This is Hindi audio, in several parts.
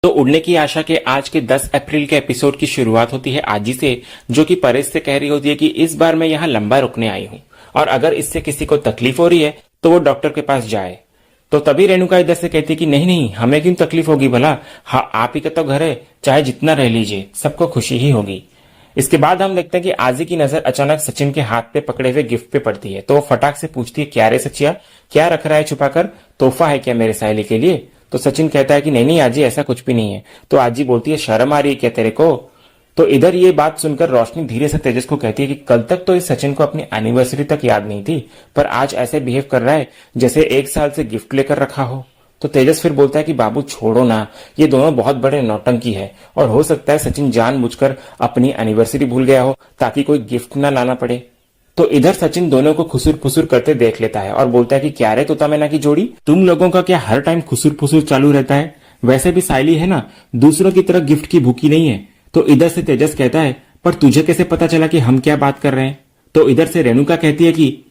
तो उड़ने की आशा के आज के 10 अप्रैल के एपिसोड की शुरुआत होती है आजी से, जो कि परेश से कह रही होती है कि इस बार मैं यहाँ लंबा रुकने आई हूँ और अगर इससे किसी को तकलीफ हो रही है तो वो डॉक्टर के पास जाए। तो तभी रेणुका इधर से कहती है कि नहीं नहीं, हमें क्यों तकलीफ होगी भला, हाँ आप ही का तो घर है, चाहे जितना रह लीजिए, सबको खुशी ही होगी। इसके बाद हम देखते हैं कि आजी की नजर अचानक सचिन के हाथ पे पकड़े हुए गिफ्ट पे पड़ती है, तो वो फटाक से पूछती है क्या रे सचिया, क्या रख रहा है छुपाकर, तोहफा है क्या मेरे साहेली के लिए। तो सचिन कहता है कि नहीं नहीं आजी, ऐसा कुछ भी नहीं है। तो आजी बोलती है शर्म आ रही है क्या तेरे को। तो इधर ये बात सुनकर रोशनी धीरे से तेजस को कहती है कि कल तक तो इस सचिन को अपनी एनिवर्सरी तक याद नहीं थी, पर आज ऐसे बिहेव कर रहा है जैसे 1 साल से गिफ्ट लेकर रखा हो। तो तेजस फिर बोलता है कि बाबू छोड़ो ना, ये दोनों बहुत बड़े नौटंकी है और हो सकता है सचिन जानबूझकर अपनी एनिवर्सरी भूल गया हो ताकि कोई गिफ्ट ना लाना पड़े। तो इधर सचिन दोनों को खुसुर फुसुर करते देख लेता है और बोलता है कि क्या रे तोता मैना की जोड़ी, तुम लोगों का क्या हर टाइम खुसुर फुसुर चालू रहता है। वैसे भी साइली है ना, दूसरों की तरह गिफ्ट की भूखी नहीं है। तो इधर से तेजस कहता है पर तुझे कैसे पता चला कि हम क्या बात कर रहे हैं। तो इधर से रेणुका कहती है कि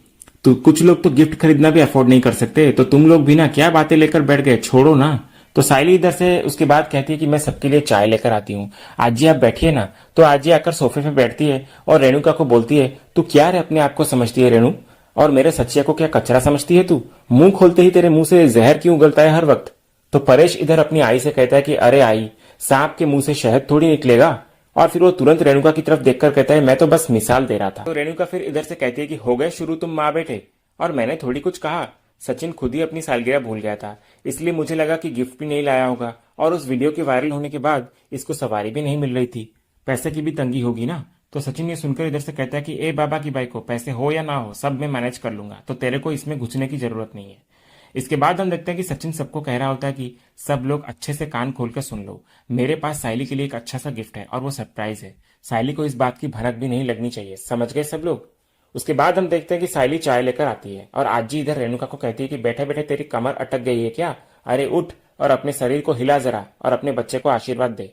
तो कुछ लोग तो गिफ्ट खरीदना भी अफोर्ड नहीं कर सकते, तो तुम लोग भी ना क्या बातें लेकर बैठ गए, छोड़ो ना। तो साइली इधर से उसके बाद कहती है कि मैं सबके लिए चाय लेकर आती हूँ, आजी आप बैठिए ना। तो आजी आकर सोफे पे बैठती है और रेणुका को बोलती है तू क्या रे अपने आप को समझती है रेणु, और मेरे सचिया को क्या कचरा समझती है तू, मुंह खोलते ही तेरे मुंह से जहर क्यों उगलता है हर वक्त। तो परेश इधर अपनी आई से कहता है कि अरे आई, सांप के मुंह से शहद थोड़ी निकलेगा। और फिर वो तुरंत रेणुका की तरफ देखकर कहता है मैं तो बस मिसाल दे रहा था। तो रेणुका फिर इधर से कहती है कि हो गए शुरू तुम माँ बेटे, और मैंने थोड़ी कुछ कहा, सचिन खुद ही अपनी सालगिरह भूल गया था, इसलिए मुझे लगा कि गिफ्ट भी नहीं लाया होगा, और उस वीडियो के वायरल होने के बाद इसको सवारी भी नहीं मिल रही थी, पैसे की भी तंगी होगी ना। तो सचिन ये सुनकर इधर से कहता है कि ए बाबा की बाई को, पैसे हो या ना हो सब मैं मैनेज कर लूंगा, तो तेरे को इसमें घुसने की जरूरत नहीं है। इसके बाद हम देखते हैं कि सचिन सबको कह रहा होता है कि सब लोग अच्छे से कान खोलकर सुन लो, मेरे पास साइली के लिए एक अच्छा सा गिफ्ट है और वो सरप्राइज है, साइली को इस बात की भनक भी नहीं लगनी चाहिए, समझ गए सब लोग। उसके बाद हम देखते हैं कि साइली चाय लेकर आती है और आजी इधर रेणुका को कहती है कि बैठे बैठे तेरी कमर अटक गई है क्या, अरे उठ और अपने शरीर को हिला जरा और अपने बच्चे को आशीर्वाद दे।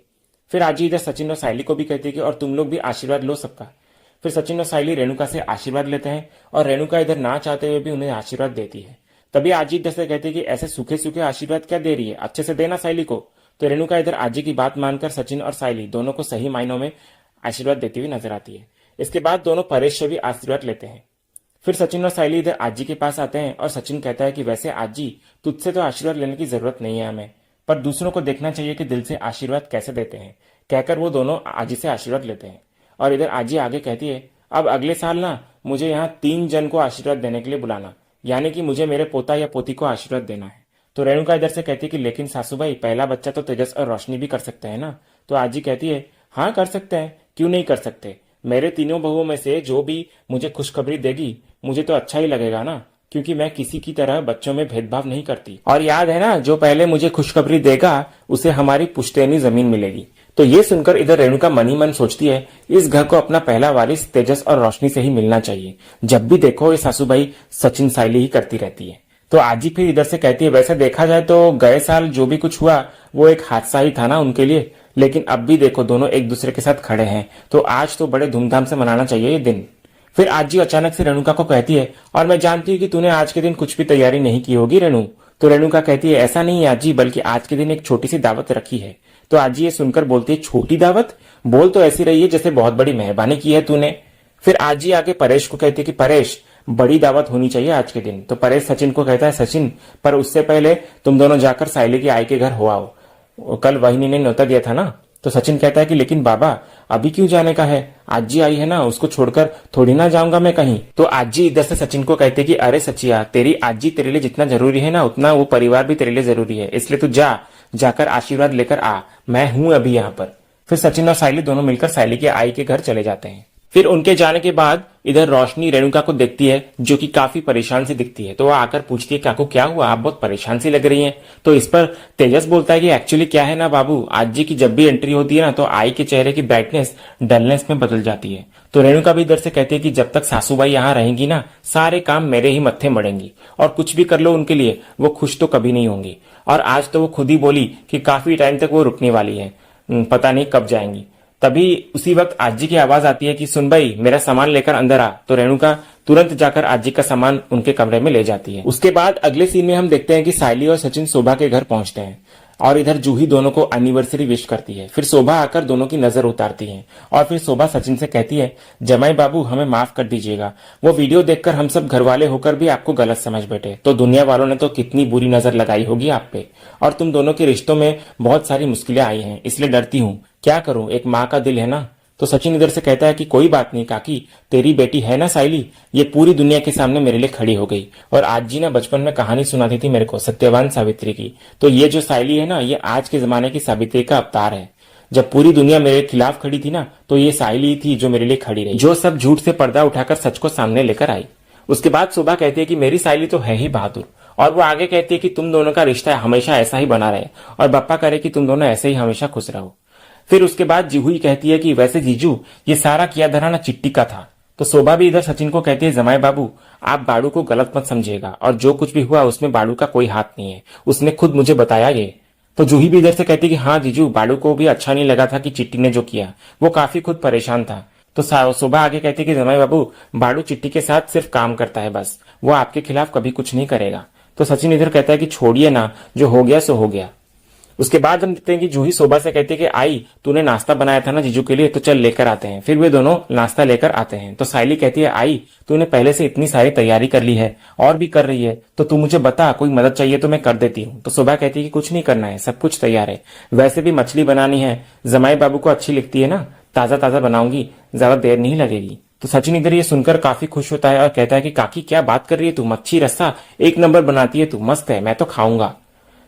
फिर आजी इधर सचिन और साइली को भी कहती है कि और तुम लोग भी आशीर्वाद लो सबका। फिर सचिन और साइली रेणुका से आशीर्वाद लेते हैं और रेणुका इधर ना चाहते हुए भी उन्हें आशीर्वाद देती है। तभी आजी इधर से कहती है कि ऐसे सूखे सूखे आशीर्वाद क्या दे रही है, अच्छे से देना साइली को। तो रेणुका इधर आजी की बात मानकर सचिन और साइली दोनों को सही मायनों में आशीर्वाद देती हुई नजर आती है। इसके बाद दोनों परेश से भी आशीर्वाद लेते हैं। फिर सचिन और साइली इधर आजी के पास आते हैं और सचिन कहता है कि वैसे आजी तुझसे तो आशीर्वाद लेने की जरूरत नहीं है हमें, पर दूसरों को देखना चाहिए कि दिल से आशीर्वाद कैसे देते हैं, कहकर वो दोनों आजी से आशीर्वाद लेते हैं। और इधर आजी आगे कहती है अब अगले साल ना मुझे यहाँ 3 जन को आशीर्वाद देने के लिए बुलाना, यानी कि मुझे मेरे पोता या पोती को आशीर्वाद देना है। तो रेणुका इधर से कहती है कि लेकिन सासू भाई पहला बच्चा तो तेजस और रोशनी भी कर सकते हैं ना। तो आजी कहती है हाँ कर सकते हैं, क्यों नहीं कर सकते, मेरे तीनों बहुओं में से जो भी मुझे खुशखबरी देगी मुझे तो अच्छा ही लगेगा ना, क्योंकि मैं किसी की तरह बच्चों में भेदभाव नहीं करती, और याद है ना जो पहले मुझे खुशखबरी देगा उसे हमारी पुश्तैनी जमीन मिलेगी। तो ये सुनकर इधर रेणुका मन ही मन सोचती है इस घर को अपना पहला वारिस तेजस और रोशनी से ही मिलना चाहिए, जब भी देखो ये सासूबाई सचिन साइली ही करती रहती है। तो आजी फिर इधर से कहती है वैसे देखा जाए तो गए साल जो भी कुछ हुआ वो एक हादसा ही था ना उनके लिए, लेकिन अब भी देखो दोनों एक दूसरे के साथ खड़े हैं, तो आज तो बड़े धूमधाम से मनाना चाहिए ये दिन। फिर आजी अचानक से रेणुका को कहती है और मैं जानती हूँ कि तूने आज के दिन कुछ भी तैयारी नहीं की होगी रेणु। तो रेणुका कहती है ऐसा नहीं है आजी, बल्कि आज के दिन एक छोटी सी दावत रखी है। तो आजी ये सुनकर बोलती है छोटी दावत, बोल तो ऐसी रही है जैसे बहुत बड़ी मेहरबानी की है तूने। फिर आजी आगे परेश को कहती है कि परेश बड़ी दावत होनी चाहिए आज के दिन। तो परेश सचिन को कहता है सचिन पर उससे पहले तुम दोनों जाकर साइली की आई के घर हो आओ, कल वहीनी ने न्योता दिया था ना। तो सचिन कहता है कि लेकिन बाबा अभी क्यों जाने का है, आजी आई है ना, उसको छोड़कर थोड़ी ना जाऊंगा मैं कहीं। तो आजी इधर से सचिन को कहते कि अरे सचिया तेरी आजी तेरे लिए जितना जरूरी है ना उतना वो परिवार भी तेरे लिए जरूरी है, इसलिए तू जाकर आशीर्वाद लेकर आ, मैं हूं अभी यहाँ पर। फिर सचिन और साइली दोनों मिलकर साइली के आई के घर चले जाते हैं। फिर उनके जाने के बाद इधर रोशनी रेणुका को देखती है जो कि काफी परेशान सी दिखती है, तो वो आकर पूछती है काकू क्या हुआ, आप बहुत परेशान सी लग रही हैं। तो इस पर तेजस बोलता है कि एक्चुअली क्या है ना बाबू, आज जी की जब भी एंट्री होती है ना तो आई के चेहरे की ब्राइटनेस डलनेस में बदल जाती है। तो रेणुका भी इधर से कहती है कि जब तक सासूबाई यहाँ रहेंगी ना सारे काम मेरे ही मत्थे मड़ेंगी, और कुछ भी कर लो उनके लिए वो खुश तो कभी नहीं होंगी, और आज तो वो खुद ही बोली कि काफी टाइम तक वो रुकने वाली है, पता नहीं कब जाएंगी। तभी उसी वक्त आजी की आवाज आती है कि सुन भाई मेरा सामान लेकर अंदर आ। तो रेणुका तुरंत जाकर आजी का सामान उनके कमरे में ले जाती है। उसके बाद अगले सीन में हम देखते हैं कि साइली और सचिन शोभा के घर पहुंचते हैं। और इधर जूही दोनों को एनिवर्सरी विश करती है। फिर शोभा आकर दोनों की नजर उतारती है और फिर शोभा सचिन से कहती है, जमाई बाबू हमें माफ कर दीजिएगा, वो वीडियो देखकर हम सब घर वाले होकर भी आपको गलत समझ बैठे, तो दुनिया वालों ने तो कितनी बुरी नजर लगाई होगी आप पे, और तुम दोनों के रिश्तों में बहुत सारी मुश्किलें आई हैं, इसलिए डरती हूँ, क्या करूं, एक माँ का दिल है ना। तो सचिन इधर से कहता है कि कोई बात नहीं काकी, तेरी बेटी है ना साइली, ये पूरी दुनिया के सामने मेरे लिए खड़ी हो गई। और आज जी ना बचपन में कहानी सुनाती थी मेरे को सत्यवान सावित्री की, तो ये जो साइली है ना, ये आज के जमाने की सावित्री का अवतार है। जब पूरी दुनिया मेरे खिलाफ खड़ी थी ना, तो ये साइली थी जो मेरे लिए खड़ी रही, जो सब झूठ से पर्दा उठाकर सच को सामने लेकर आई। उसके बाद शोभा कहती है कि मेरी साइली तो है ही बहादुर, और वो आगे कहती है कि तुम दोनों का रिश्ता हमेशा ऐसा ही बना रहे, और बप्पा करे कि तुम दोनों ऐसे ही हमेशा खुश रहो। फिर उसके बाद जूही कहती है कि वैसे जीजू, ये सारा किया धराना चिट्टी का था। तो शोभा भी इधर सचिन को कहती है, जमाई बाबू आप बाड़ू को गलत मत समझिएगा, और जो कुछ भी हुआ उसमें बाड़ू का कोई हाथ नहीं है, उसने खुद मुझे बताया ये। तो जूही भी इधर से कहती है कि हाँ जीजू, बाड़ू को भी अच्छा नहीं लगा था कि चिट्टी ने जो किया, वो काफी खुद परेशान था। तो शोभा आगे कहती है कि जमाई बाबू बाड़ू चिट्टी के साथ सिर्फ काम करता है बस, वो आपके खिलाफ कभी कुछ नहीं करेगा। तो सचिन इधर कहता है कि छोड़िए ना, जो हो गया सो हो गया। उसके बाद हम देखते हैं कि जूही शोभा से कहती है कि आई तूने नाश्ता बनाया था ना जीजू के लिए, तो चल लेकर आते हैं। फिर वे दोनों नाश्ता लेकर आते हैं। तो साइली कहती है, आई तूने पहले से इतनी सारी तैयारी कर ली है और भी कर रही है, तो तू मुझे बता, कोई मदद चाहिए तो मैं कर देती हूँ। तो शोभा कहती है कि कुछ नहीं करना है, सब कुछ तैयार है, वैसे भी मछली बनानी है, जमाई बाबू को अच्छी लगती है ना, ताजा ताजा बनाऊंगी, ज्यादा देर नहीं लगेगी। तो सचिन इधर ये सुनकर काफी खुश होता है और कहता है कि काकी क्या बात कर रही है तू, मच्छी रस्सा एक नंबर बनाती है तू, मस्त है, मैं तो खाऊंगा।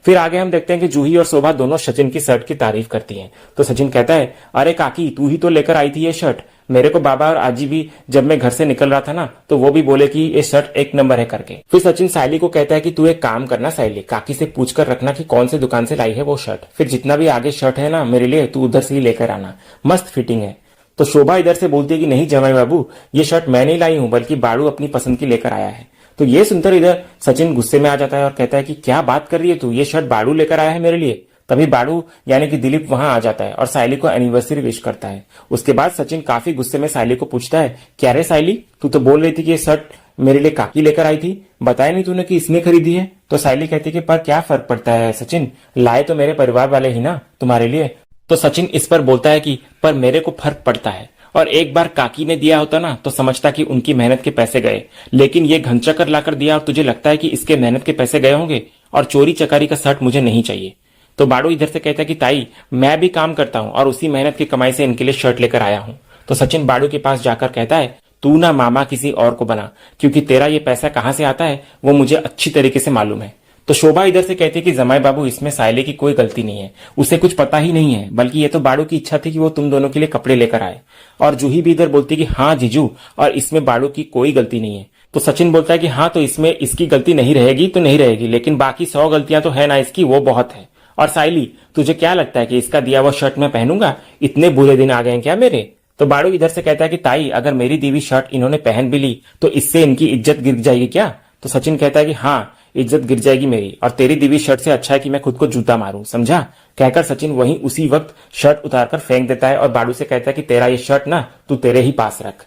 फिर आगे हम देखते हैं कि जूही और शोभा दोनों सचिन की शर्ट की तारीफ करती हैं। तो सचिन कहता है, अरे काकी तू ही तो लेकर आई थी ये शर्ट, मेरे को बाबा और आजी भी जब मैं घर से निकल रहा था ना, तो वो भी बोले कि ये शर्ट एक नंबर है करके। फिर सचिन साइली को कहता है कि तू एक काम करना साइली, काकी से पूछ कर रखना कि कौन से दुकान से लाई है वो शर्ट, फिर जितना भी आगे शर्ट है ना मेरे लिए तू उधर से ही लेकर आना, मस्त फिटिंग है। तो शोभा इधर से बोलती है कि नहीं जमाई बाबू, ये शर्ट मैं नहीं लाई हूं, बल्कि बाड़ू अपनी पसंद की लेकर आया है। तो ये सुनकर इधर सचिन गुस्से में आ जाता है और कहता है कि क्या बात कर रही है तू, ये शर्ट बाड़ू लेकर आया है मेरे लिए। तभी बाड़ू यानी कि दिलीप वहां आ जाता है और साइली को एनिवर्सरी विश करता है। उसके बाद सचिन काफी गुस्से में साइली को पूछता है, क्या रे साइली, तू तो बोल रही थी कि ये शर्ट मेरे लिए काकी लेकर आई थी, बताया नहीं तूने कि इसने खरीदी है। तो साइली कहती है कि पर क्या फर्क पड़ता है सचिन, लाए तो मेरे परिवार वाले ही ना तुम्हारे लिए। तो सचिन इस पर बोलता है कि पर मेरे को फर्क पड़ता है, और एक बार काकी ने दिया होता ना तो समझता कि उनकी मेहनत के पैसे गए, लेकिन ये घनचक्कर लाकर दिया और तुझे लगता है कि इसके मेहनत के पैसे गए होंगे, और चोरी चकारी का शर्ट मुझे नहीं चाहिए। तो बाड़ू इधर से कहता है कि ताई मैं भी काम करता हूं और उसी मेहनत की कमाई से इनके लिए शर्ट लेकर आया हूं। तो सचिन बाड़ू के पास जाकर कहता है, तू ना मामा किसी और को बना, क्योंकि तेरा ये पैसा कहां से आता है वो मुझे अच्छी तरीके से मालूम है। तो शोभा इधर से कहती है कि जमाई बाबू इसमें साइले की कोई गलती नहीं है, उसे कुछ पता ही नहीं है, बल्कि ये तो बाड़ू की इच्छा थी कि वो तुम दोनों के लिए कपड़े लेकर आए। और जूही भी इधर बोलती है कि हाँ जीजू, और इसमें बाड़ू की कोई गलती नहीं है। तो सचिन बोलता है कि हाँ तो इसमें इसकी गलती नहीं रहेगी तो नहीं रहेगी, लेकिन बाकी 100 गलतियां तो है ना इसकी, वो बहुत है। और साइली तुझे क्या लगता है कि इसका दिया हुआ शर्ट मैं पहनूंगा, इतने बुरे दिन आ गए हैं क्या मेरे। तो बाड़ू इधर से कहता है कि ताई अगर मेरी दी हुई शर्ट इन्होंने पहन भी ली तो इससे इनकी इज्जत गिर जाएगी क्या। तो सचिन कहता है कि हाँ इज्जत गिर जाएगी मेरी, और तेरी दी हुई शर्ट से अच्छा है कि मैं खुद को जूता मारूं, समझा। कहकर सचिन वहीं उसी वक्त शर्ट उतारकर फेंक देता है और बाड़ू से कहता है कि तेरा ये शर्ट ना तू तेरे ही पास रख।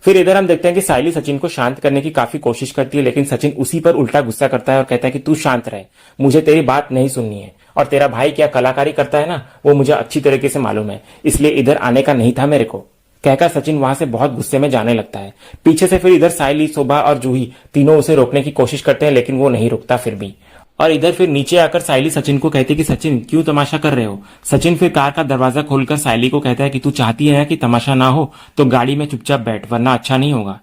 फिर इधर हम देखते हैं कि साइली सचिन को शांत करने की काफी कोशिश करती है, लेकिन सचिन उसी पर उल्टा गुस्सा करता है और कहता है कि तू शांत रहे, मुझे तेरी बात नहीं सुननी है, और तेरा भाई क्या कलाकारी करता है ना वो मुझे अच्छी तरीके से मालूम है, इसलिए इधर आने का नहीं था मेरे को। कहकर सचिन वहां से बहुत गुस्से में जाने लगता है। पीछे से फिर इधर साइली, शोभा और जूही तीनों उसे रोकने की कोशिश करते हैं, लेकिन वो नहीं रुकता फिर भी। और इधर फिर नीचे आकर साइली सचिन को कहती है कि सचिन क्यों तमाशा कर रहे हो। सचिन फिर कार का दरवाजा खोलकर साइली को कहता है कि तू चाहती है ना कि तमाशा ना हो तो गाड़ी में चुपचाप बैठ, वरना अच्छा नहीं होगा।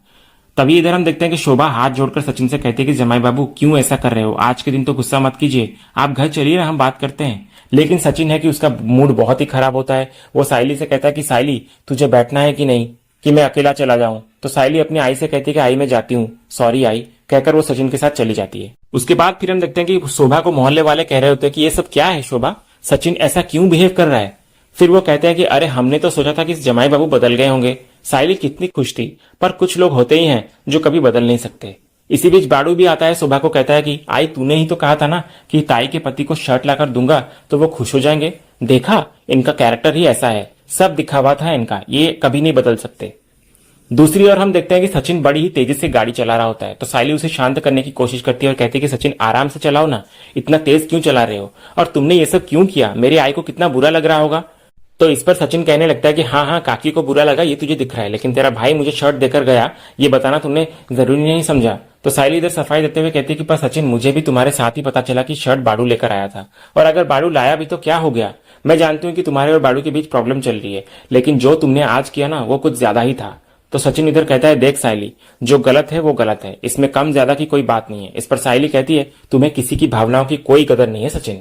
तभी इधर हम देखते हैं कि शोभा हाथ जोड़कर सचिन से कहती है कि जमाई बाबू क्यों ऐसा कर रहे हो, आज के दिन तो गुस्सा मत कीजिए, आप घर चलिए ना, हम बात करते हैं। लेकिन सचिन है कि उसका मूड बहुत ही खराब होता है। वो साइली से कहता है कि साइली तुझे बैठना है कि नहीं, कि मैं अकेला चला जाऊं। तो साइली अपनी आई से कहती है कि आई मैं जाती हूँ, सॉरी आई, कहकर वो सचिन के साथ चली जाती है। उसके बाद फिर हम देखते हैं कि शोभा को मोहल्ले वाले कह रहे होते हैं कि ये सब क्या है शोभा, सचिन ऐसा क्यों बिहेव कर रहा है। फिर वो कहते हैं कि अरे हमने तो सोचा था कि जमाई बाबू बदल गए होंगे। साइली कितनी खुश थी, पर कुछ लोग होते ही हैं जो कभी बदल नहीं सकते। इसी बीच बाड़ू भी आता है, शोभा को कहता है कि आई तूने ही तो कहा था ना कि ताई के पति को शर्ट लाकर दूंगा तो वो खुश हो जाएंगे, देखा इनका कैरेक्टर ही ऐसा है, सब दिखावा था इनका, ये कभी नहीं बदल सकते। दूसरी ओर हम देखते हैं कि सचिन बड़ी ही तेजी से गाड़ी चला रहा होता है, तो सायली उसे शांत करने की कोशिश करती है और कहती है कि सचिन आराम से चलाओ ना, इतना तेज क्यों चला रहे हो, और तुमने ये सब क्यों किया, मेरे आई को कितना बुरा लग रहा होगा। तो इस पर सचिन कहने लगता है कि हाँ हाँ काकी को बुरा लगा ये तुझे दिख रहा है, लेकिन तेरा भाई मुझे शर्ट देकर गया ये बताना तुमने जरूरी नहीं समझा। तो सायली इधर सफाई देते हुए कहती है कि पर सचिन मुझे भी तुम्हारे साथ ही पता चला कि शर्ट बाड़ू लेकर आया था, और अगर बाड़ू लाया भी तो क्या हो गया, मैं जानती हूँ कि तुम्हारे और बाड़ू के बीच प्रॉब्लम चल रही है, लेकिन जो तुमने आज किया ना वो कुछ ज्यादा ही था। तो सचिन इधर कहता है देख सायली, जो गलत है वो गलत है, इसमें कम ज्यादा की कोई बात नहीं है। इस पर सायली कहती है तुम्हें किसी की भावनाओं की कोई कदर नहीं है सचिन।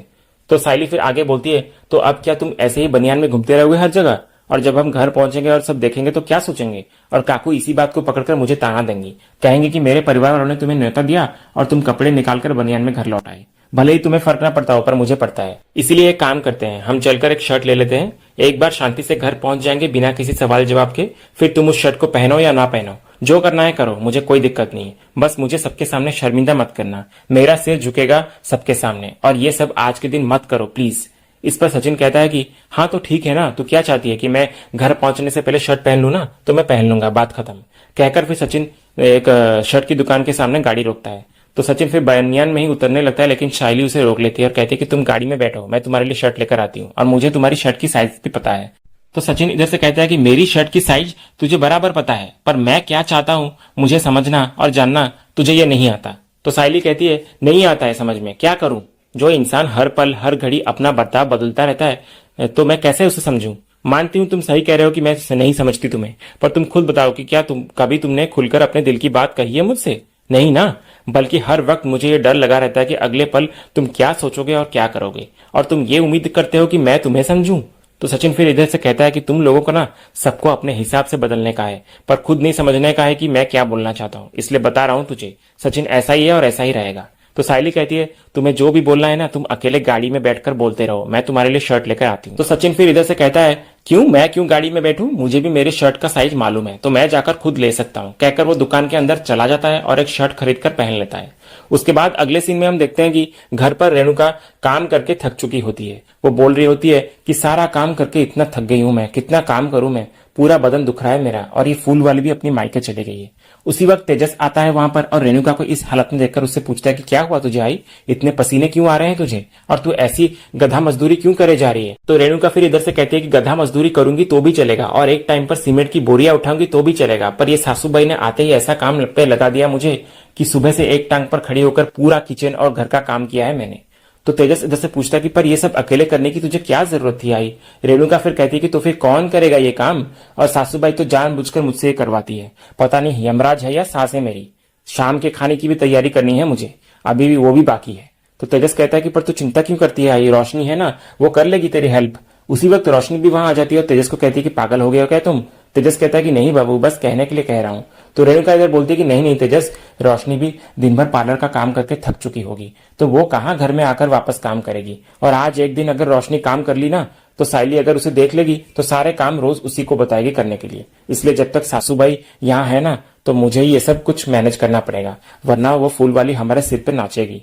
तो सायली फिर आगे बोलती है तो अब क्या तुम ऐसे ही बनियान में घूमते रहोगे हर जगह, और जब हम घर पहुंचेंगे और सब देखेंगे तो क्या सोचेंगे, और काकू इसी बात को पकड़कर मुझे ताना देंगी, कहेंगे कि मेरे परिवार वालों ने तुम्हें न्योता दिया और तुम कपड़े निकालकर बनियान में घर लौट आए, भले ही तुम्हें फर्क ना पड़ता हो पर मुझे पड़ता है। इसीलिए एक काम करते हैं, हम चलकर एक शर्ट ले लेते हैं, एक बार शांति से घर पहुंच जाएंगे बिना किसी सवाल जवाब के, फिर तुम उस शर्ट को पहनो या ना पहनो, जो करना है करो, मुझे कोई दिक्कत नहीं है, बस मुझे सबके सामने शर्मिंदा मत करना, मेरा सिर झुकेगा सबके सामने, और ये सब आज के दिन मत करो प्लीज। इस पर सचिन कहता है कि हाँ तो ठीक है ना, तू क्या चाहती है कि मैं घर पहुंचने से पहले शर्ट पहन लू ना, तो मैं पहन लूंगा, बात खत्म। कहकर फिर सचिन एक शर्ट की दुकान के सामने गाड़ी रोकता है। तो सचिन फिर बनियान में ही उतरने लगता है, लेकिन सायली उसे रोक लेती है और कहती है कि तुम गाड़ी में बैठो, मैं तुम्हारे लिए शर्ट लेकर आती हूँ, और मुझे तुम्हारी शर्ट की साइज भी पता है। तो सचिन इधर से कहता है कि मेरी शर्ट की साइज तुझे बराबर पता है, पर मैं क्या चाहता हूँ मुझे समझना और जानना तुझे ये नहीं आता। तो सायली कहती है नहीं आता है समझ में, क्या करूं, जो इंसान हर पल हर घड़ी अपना बर्ताव बदलता रहता है तो मैं कैसे उसे समझूं। मानती हूं तुम सही कह रहे हो कि मैं नहीं समझती तुम्हें, पर तुम खुद बताओ कि क्या तुमने खुलकर अपने दिल की बात कही है मुझसे, नहीं ना, बल्कि हर वक्त मुझे ये डर लगा रहता है कि अगले पल तुम क्या सोचोगे और क्या करोगे, और तुम ये उम्मीद करते हो कि मैं तुम्हें समझूं। तो सचिन फिर इधर से कहता है कि तुम लोगों को ना सबको अपने हिसाब से बदलने का है, पर खुद नहीं समझने का है कि मैं क्या बोलना चाहता हूँ, इसलिए बता रहा हूं तुझे, सचिन ऐसा ही है और ऐसा ही रहेगा। तो सायली कहती है तुम्हें जो भी बोलना है ना तुम अकेले गाड़ी में बैठकर बोलते रहो, मैं तुम्हारे लिए शर्ट लेकर आती हूँ। तो सचिन फिर इधर से कहता है क्यों गाड़ी में बैठूं, मुझे भी मेरे शर्ट का साइज मालूम है, तो मैं जाकर खुद ले सकता हूँ। कहकर वो दुकान के अंदर चला जाता है और एक शर्ट खरीद कर पहन लेता है। उसके बाद अगले सीन में हम देखते हैं कि घर पर रेणुका काम करके थक चुकी होती है। वो बोल रही होती है कि सारा काम करके इतना थक गई हूं मैं, कितना काम करूं मैं, पूरा बदन दुख रहा है मेरा, और ये फूल वाली भी अपनी मायके चली गई है। उसी वक्त तेजस आता है वहां पर और रेणुका को इस हालत में देखकर उससे पूछता है कि क्या हुआ तुझे आई, इतने पसीने क्यों आ रहे हैं तुझे, और तू ऐसी गधा मजदूरी क्यों करे जा रही है। तो रेणुका फिर इधर से कहती है कि गधा मजदूरी करूंगी तो भी चलेगा, और एक टाइम पर सीमेंट की बोरियां उठाऊंगी तो भी चलेगा, पर ये सासूबाई ने आते ही ऐसा काम पे लगा दिया मुझे कि सुबह से एक टांग पर खड़ी होकर पूरा किचन और घर का काम किया है मैंने। तो तेजस इधर से पूछता है कि पर ये सब अकेले करने की तुझे क्या जरूरत थी आई। रेणुका फिर कहती है कि तो फिर कौन करेगा ये काम, और सासूबाई तो जानबूझकर मुझसे ये करवाती है, पता नहीं यमराज है या सास है मेरी। शाम के खाने की भी तैयारी करनी है मुझे, अभी भी वो भी बाकी है। तो तेजस कहता है कि पर तू चिंता क्यों करती है आई, रोशनी है ना वो कर लेगी तेरी हेल्प। उसी वक्त रोशनी भी वहां आ जाती है और तेजस को कहती है कि पागल हो गए हो क्या तुम। तेजस कहता है कि नहीं बाबू, बस कहने के लिए कह रहा हूं। तो रेणुका इधर बोलती है कि नहीं नहीं तेजस, रोशनी भी दिन भर पार्लर का काम करके थक चुकी होगी, तो वो कहाँ घर में आकर वापस काम करेगी, और आज एक दिन अगर रोशनी काम कर ली ना तो सायली अगर उसे देख लेगी तो सारे काम रोज उसी को बताएगी करने के लिए, इसलिए जब तक सासूबाई यहाँ है ना तो मुझे ही ये सब कुछ मैनेज करना पड़ेगा, वरना वो फूल वाली हमारे सिर पे नाचेगी।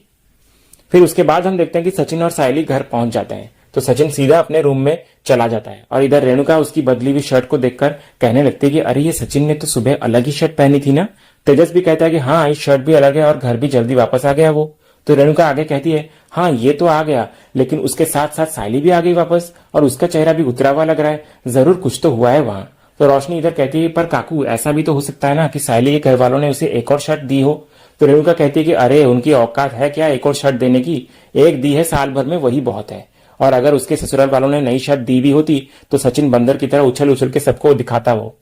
फिर उसके बाद हम देखते हैं कि सचिन और सायली घर पहुंच जाते हैं। तो सचिन सीधा अपने रूम में चला जाता है, और इधर रेणुका उसकी बदली हुई शर्ट को देखकर कहने लगती है कि अरे ये सचिन ने तो सुबह अलग ही शर्ट पहनी थी ना। तेजस भी कहता है कि हाँ इस शर्ट भी अलग है और घर भी जल्दी वापस आ गया वो। तो रेणुका आगे कहती है हाँ ये तो आ गया, लेकिन उसके साथ साथ सायली भी आ गई वापस, और उसका चेहरा भी उतरा हुआ लग रहा है, जरूर कुछ तो हुआ है वहां। तो रोशनी इधर कहती है पर काकू ऐसा भी तो हो सकता है ना कि सायली के घर वालों ने उसे एक और शर्ट दी हो। तो रेणुका कहती है कि अरे उनकी औकात है क्या एक और शर्ट देने की, एक दी है साल भर में वही बहुत है, और अगर उसके ससुराल वालों ने नई शर्ट दी भी होती तो सचिन बंदर की तरह उछल उछल के सबको दिखाता वो,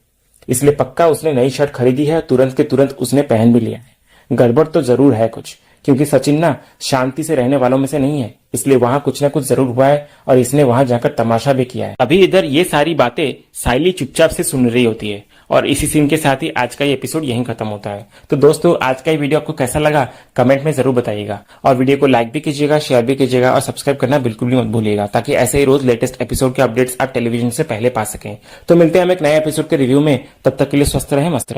इसलिए पक्का उसने नई शर्ट खरीदी है, तुरंत के तुरंत उसने पहन भी लिया है। गड़बड़ तो जरूर है कुछ, क्योंकि सचिन ना शांति से रहने वालों में से नहीं है, इसलिए वहां कुछ ना कुछ जरूर हुआ है और इसने वहां जाकर तमाशा भी किया है। अभी इधर ये सारी बातें सायली चुपचाप से सुन रही होती है, और इसी सीन के साथ ही आज का ये एपिसोड यहीं खत्म होता है। तो दोस्तों आज का ये वीडियो आपको कैसा लगा कमेंट में जरूर बताइएगा, और वीडियो को लाइक भी कीजिएगा, शेयर भी कीजिएगा, और सब्सक्राइब करना बिल्कुल भी मत भूलिएगा, ताकि ऐसे ही रोज लेटेस्ट एपिसोड के अपडेट्स आप टेलीविजन से पहले पा सकें। तो मिलते हैं हम एक नए एपिसोड के रिव्यू में, तब तक के लिए स्वस्थ रहें, मस्त रहें।